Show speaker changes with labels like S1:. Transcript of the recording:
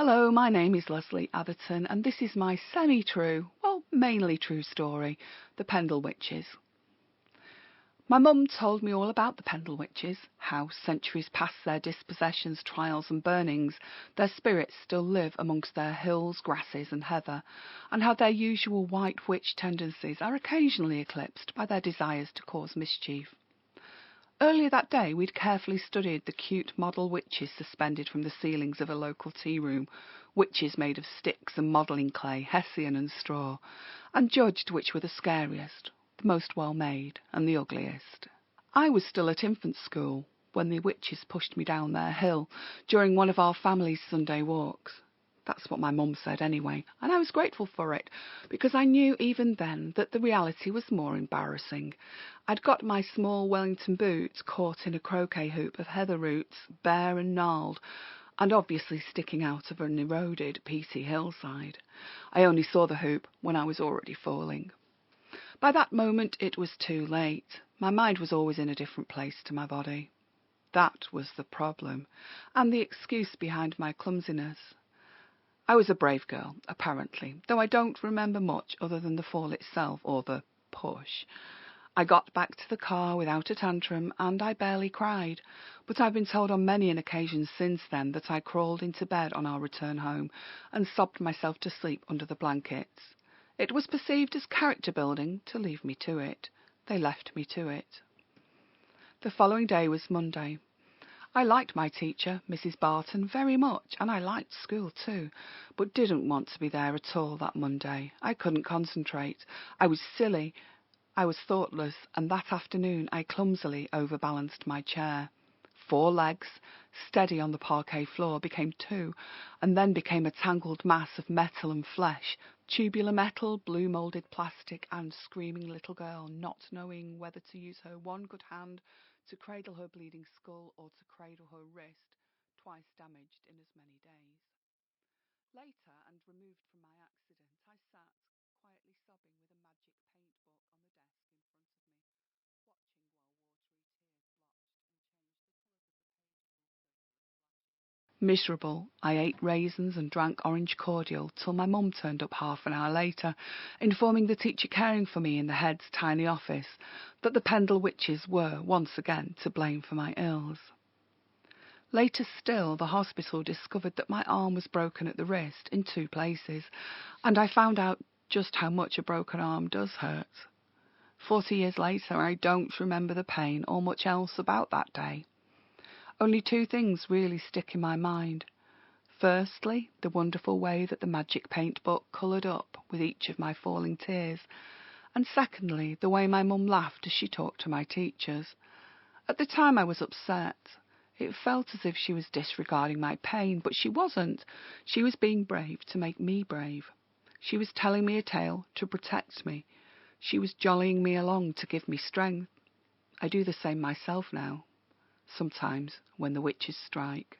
S1: Hello, my name is Lesley Atherton and this is my semi-true, well, mainly true story, The Pendle Witches. My mum told me all about the Pendle Witches, how centuries past their dispossessions, trials and burnings, their spirits still live amongst their hills, grasses and heather, and how their usual white witch tendencies are occasionally eclipsed by their desires to cause mischief. Earlier that day we'd carefully studied the cute model witches suspended from the ceilings of a local tea room, witches made of sticks and modelling clay, hessian and straw, and judged which were the scariest, the most well-made and the ugliest. I was still at infant school when the witches pushed me down their hill during one of our family's Sunday walks. That's what my mum said anyway, and I was grateful for it, because I knew even then that the reality was more embarrassing. I'd got my small Wellington boots caught in a croquet hoop of heather roots, bare and gnarled, and obviously sticking out of an eroded, peaty hillside. I only saw the hoop when I was already falling. By that moment it was too late. My mind was always in a different place to my body. That was the problem, and the excuse behind my clumsiness. I was a brave girl, apparently, though I don't remember much other than the fall itself, or the push. I got back to the car without a tantrum, and I barely cried, but I've been told on many an occasion since then that I crawled into bed on our return home and sobbed myself to sleep under the blankets. It was perceived as character building to leave me to it. They left me to it. The following day was Monday. I liked my teacher, Mrs. Barton, very much, and I liked school too, but didn't want to be there at all that Monday. I couldn't concentrate. I was silly. I was thoughtless, and that afternoon I clumsily overbalanced my chair. 4 legs, steady on the parquet floor, became 2, and then became a tangled mass of metal and flesh, tubular metal, blue-moulded plastic, and screaming little girl, not knowing whether to use her one good hand to cradle her bleeding skull or to cradle her wrist, twice damaged in as many days. Later, and removed from my accident, I sat, quietly sobbing with a magic paint book on the desk in front of me, watching while watery tears blotched and changed the colours of the pages in circular splashes. Miserable, I ate raisins and drank orange cordial till my mum turned up half an hour later, informing the teacher caring for me in the head's tiny office that the Pendle Witches were once again to blame for my ills. Later still, the hospital discovered that my arm was broken at the wrist in 2 places, and I found out just how much a broken arm does hurt. 40 years later, I don't remember the pain or much else about that day. Only 2 things really stick in my mind. Firstly, the wonderful way that the magic paint book coloured up with each of my falling tears, and secondly, the way my mum laughed as she talked to my teachers. At the time I was upset. It felt as if she was disregarding my pain, but she wasn't. She was being brave to make me brave. She was telling me a tale to protect me. She was jollying me along to give me strength. I do the same myself now, sometimes when the witches strike.